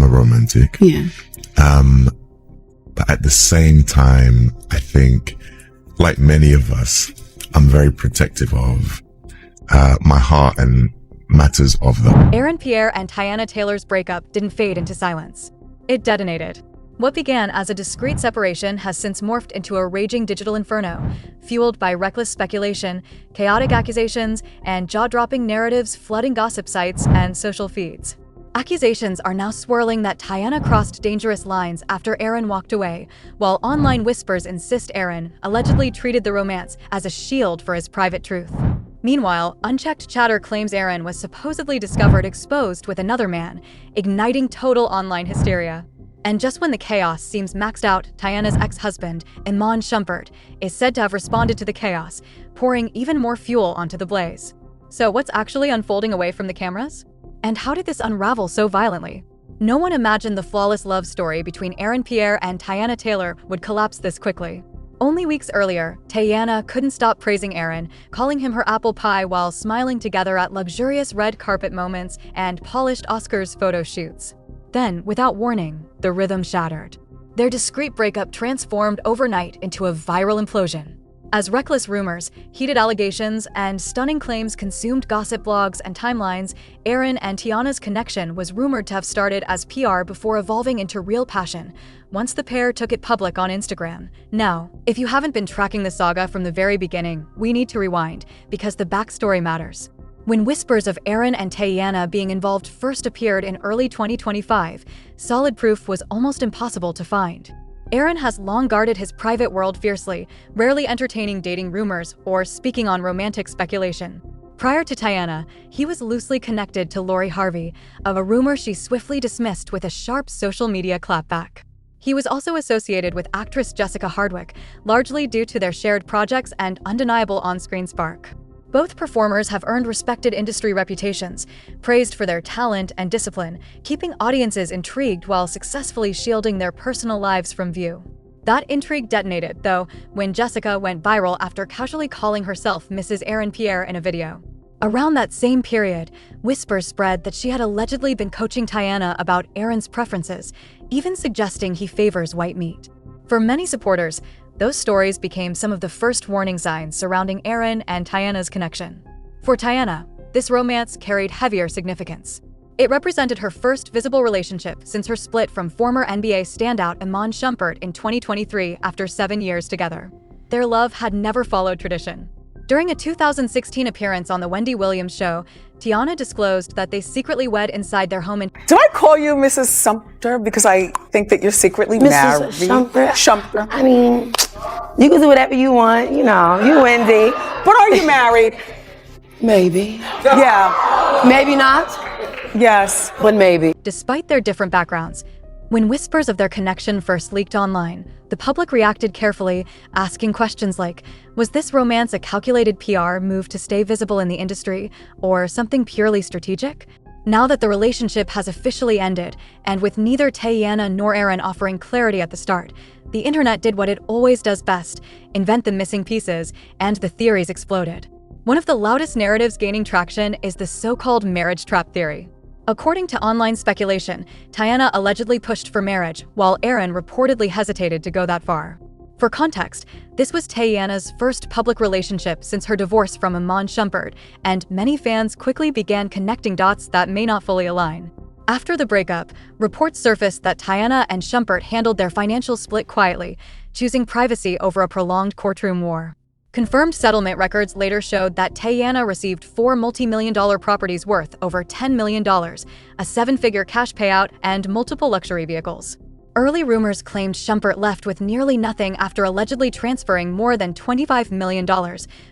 I'm a romantic. Yeah. But at the same time, I think, like many of us, I'm very protective of my heart and matters of them. Aaron Pierre and Teyana Taylor's breakup didn't fade into silence. It detonated. What began as a discreet separation has since morphed into a raging digital inferno, fueled by reckless speculation, chaotic accusations, and jaw-dropping narratives flooding gossip sites and social feeds. Accusations are now swirling that Teyana crossed dangerous lines after Aaron walked away, while online whispers insist Aaron allegedly treated the romance as a shield for his private truth. Meanwhile, unchecked chatter claims Aaron was supposedly discovered exposed with another man, igniting total online hysteria. And just when the chaos seems maxed out, Teyana's ex-husband, Iman Shumpert, is said to have responded to the chaos, pouring even more fuel onto the blaze. So what's actually unfolding away from the cameras? And how did this unravel so violently? No one imagined the flawless love story between Aaron Pierre and Teyana Taylor would collapse this quickly. Only weeks earlier, Teyana couldn't stop praising Aaron, calling him her apple pie while smiling together at luxurious red carpet moments and polished Oscars photo shoots. Then, without warning, the rhythm shattered. Their discreet breakup transformed overnight into a viral implosion. As reckless rumors, heated allegations, and stunning claims consumed gossip blogs and timelines, Aaron and Teyana's connection was rumored to have started as PR before evolving into real passion, once the pair took it public on Instagram. Now, if you haven't been tracking the saga from the very beginning, we need to rewind, because the backstory matters. When whispers of Aaron and Teyana being involved first appeared in early 2025, solid proof was almost impossible to find. Aaron has long guarded his private world fiercely, rarely entertaining dating rumors or speaking on romantic speculation. Prior to Teyana, he was loosely connected to Lori Harvey, of a rumor she swiftly dismissed with a sharp social media clapback. He was also associated with actress Jessica Hardwick, largely due to their shared projects and undeniable on-screen spark. Both performers have earned respected industry reputations, praised for their talent and discipline, keeping audiences intrigued while successfully shielding their personal lives from view. That intrigue detonated, though, when Jessica went viral after casually calling herself Mrs. Aaron Pierre in a video. Around that same period, whispers spread that she had allegedly been coaching Teyana about Aaron's preferences, even suggesting he favors white meat. For many supporters, those stories became some of the first warning signs surrounding Aaron and Teyana's connection. For Teyana, this romance carried heavier significance. It represented her first visible relationship since her split from former NBA standout Iman Shumpert in 2023 after 7 years together. Their love had never followed tradition. During a 2016 appearance on The Wendy Williams Show, Teyana disclosed that they secretly wed inside their home in— Do I call you Mrs. Sumter because I think that you're secretly married? Mrs. Shumpter. I mean, you can do whatever you want, you know, you Wendy. But are you married? Maybe. Yeah. Maybe not, Yes. but maybe. Despite their different backgrounds, when whispers of their connection first leaked online, the public reacted carefully, asking questions like, was this romance a calculated PR move to stay visible in the industry, or something purely strategic? Now that the relationship has officially ended, and with neither Teyana nor Aaron offering clarity at the start, the internet did what it always does best: invent the missing pieces, and the theories exploded. One of the loudest narratives gaining traction is the so-called marriage trap theory. According to online speculation, Teyana allegedly pushed for marriage, while Aaron reportedly hesitated to go that far. For context, this was Teyana's first public relationship since her divorce from Iman Shumpert, and many fans quickly began connecting dots that may not fully align. After the breakup, reports surfaced that Teyana and Shumpert handled their financial split quietly, choosing privacy over a prolonged courtroom war. Confirmed settlement records later showed that Teyana received 4 multi-million-dollar properties worth over $10 million, a 7-figure cash payout, and multiple luxury vehicles. Early rumors claimed Shumpert left with nearly nothing after allegedly transferring more than $25 million,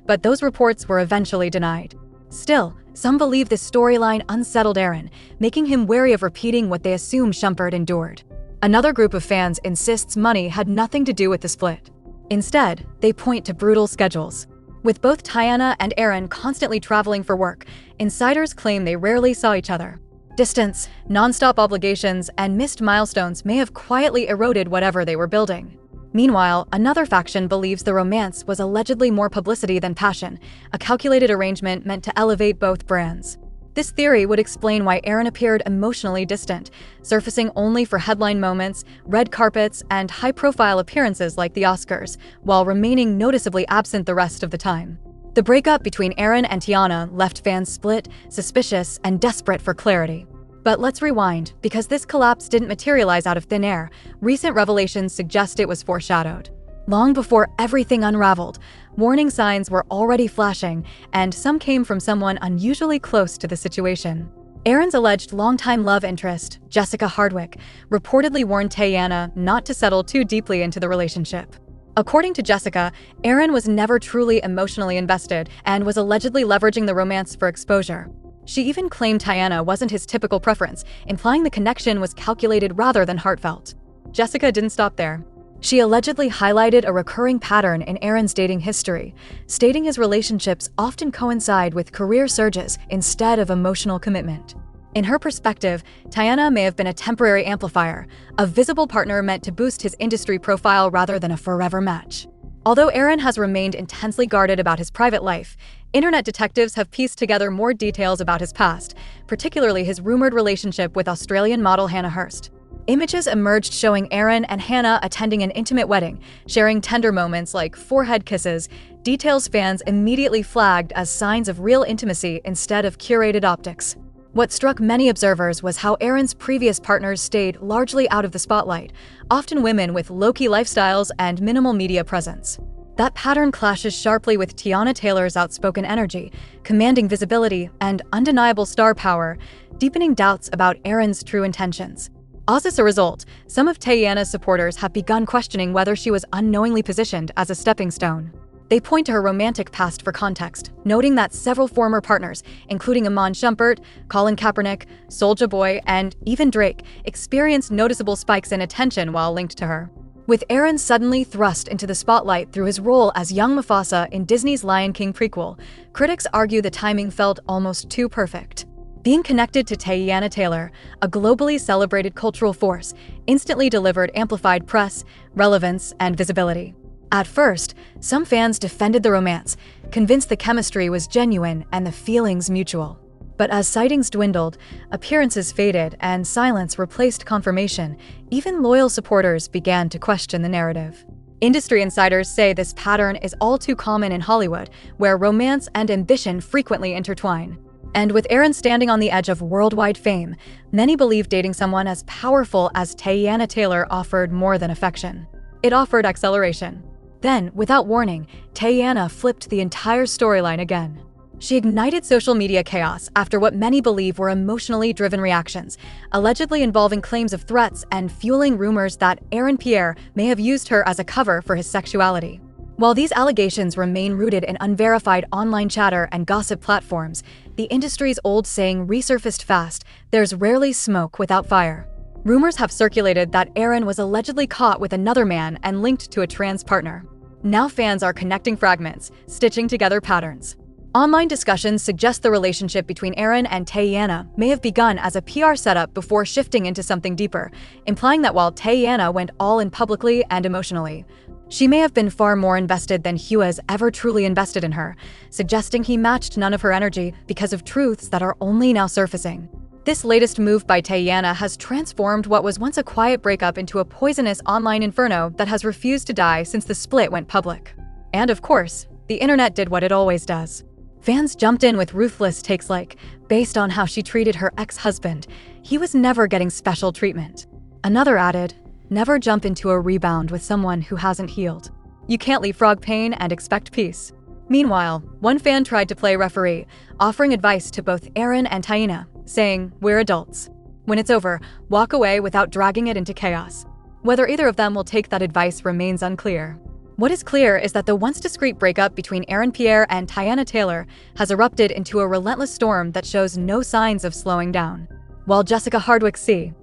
but those reports were eventually denied. Still, some believe this storyline unsettled Aaron, making him wary of repeating what they assume Shumpert endured. Another group of fans insists money had nothing to do with the split. Instead, they point to brutal schedules. With both Teyana and Aaron constantly traveling for work, insiders claim they rarely saw each other. Distance, non-stop obligations, and missed milestones may have quietly eroded whatever they were building. Meanwhile, another faction believes the romance was allegedly more publicity than passion, a calculated arrangement meant to elevate both brands. This theory would explain why Aaron appeared emotionally distant, surfacing only for headline moments, red carpets, and high-profile appearances like the Oscars, while remaining noticeably absent the rest of the time. The breakup between Aaron and Teyana left fans split, suspicious, and desperate for clarity. But let's rewind, because this collapse didn't materialize out of thin air. Recent revelations suggest it was foreshadowed. Long before everything unraveled, warning signs were already flashing, and some came from someone unusually close to the situation. Aaron's alleged longtime love interest, Jessica Hardwick, reportedly warned Teyana not to settle too deeply into the relationship. According to Jessica, Aaron was never truly emotionally invested and was allegedly leveraging the romance for exposure. She even claimed Teyana wasn't his typical preference, implying the connection was calculated rather than heartfelt. Jessica didn't stop there. She allegedly highlighted a recurring pattern in Aaron's dating history, stating his relationships often coincide with career surges instead of emotional commitment. In her perspective, Teyana may have been a temporary amplifier, a visible partner meant to boost his industry profile rather than a forever match. Although Aaron has remained intensely guarded about his private life, internet detectives have pieced together more details about his past, particularly his rumored relationship with Australian model Hannah Hurst. Images emerged showing Aaron and Hannah attending an intimate wedding, sharing tender moments like forehead kisses, details fans immediately flagged as signs of real intimacy instead of curated optics. What struck many observers was how Aaron's previous partners stayed largely out of the spotlight, often women with low-key lifestyles and minimal media presence. That pattern clashes sharply with Teyana Taylor's outspoken energy, commanding visibility, and undeniable star power, deepening doubts about Aaron's true intentions. As a result, some of Teyana's supporters have begun questioning whether she was unknowingly positioned as a stepping stone. They point to her romantic past for context, noting that several former partners, including Iman Shumpert, Colin Kaepernick, Soulja Boy, and even Drake, experienced noticeable spikes in attention while linked to her. With Aaron suddenly thrust into the spotlight through his role as young Mufasa in Disney's Lion King prequel, critics argue the timing felt almost too perfect. Being connected to Teyana Taylor, a globally celebrated cultural force, instantly delivered amplified press, relevance, and visibility. At first, some fans defended the romance, convinced the chemistry was genuine and the feelings mutual. But as sightings dwindled, appearances faded, and silence replaced confirmation, even loyal supporters began to question the narrative. Industry insiders say this pattern is all too common in Hollywood, where romance and ambition frequently intertwine. And with Aaron standing on the edge of worldwide fame, many believe dating someone as powerful as Teyana Taylor offered more than affection. It offered acceleration. Then, without warning, Teyana flipped the entire storyline again. She ignited social media chaos after what many believe were emotionally driven reactions, allegedly involving claims of threats and fueling rumors that Aaron Pierre may have used her as a cover for his sexuality. While these allegations remain rooted in unverified online chatter and gossip platforms, the industry's old saying resurfaced fast: there's rarely smoke without fire. Rumors have circulated that Aaron was allegedly caught with another man and linked to a trans partner. Now fans are connecting fragments, stitching together patterns. Online discussions suggest the relationship between Aaron and Teyana may have begun as a PR setup before shifting into something deeper, implying that while Teyana went all in publicly and emotionally, she may have been far more invested than Hua's ever truly invested in her, suggesting he matched none of her energy because of truths that are only now surfacing. This latest move by Teyana has transformed what was once a quiet breakup into a poisonous online inferno that has refused to die since the split went public. And of course, the internet did what it always does. Fans jumped in with ruthless takes like, based on how she treated her ex-husband, he was never getting special treatment. Another added, never jump into a rebound with someone who hasn't healed. You can't leapfrog pain and expect peace. Meanwhile, one fan tried to play referee, offering advice to both Aaron and Teyana, saying, "We're adults. When it's over, walk away without dragging it into chaos." Whether either of them will take that advice remains unclear. What is clear is that the once discreet breakup between Aaron Pierre and Teyana Taylor has erupted into a relentless storm that shows no signs of slowing down. While Jessica Hardwick C.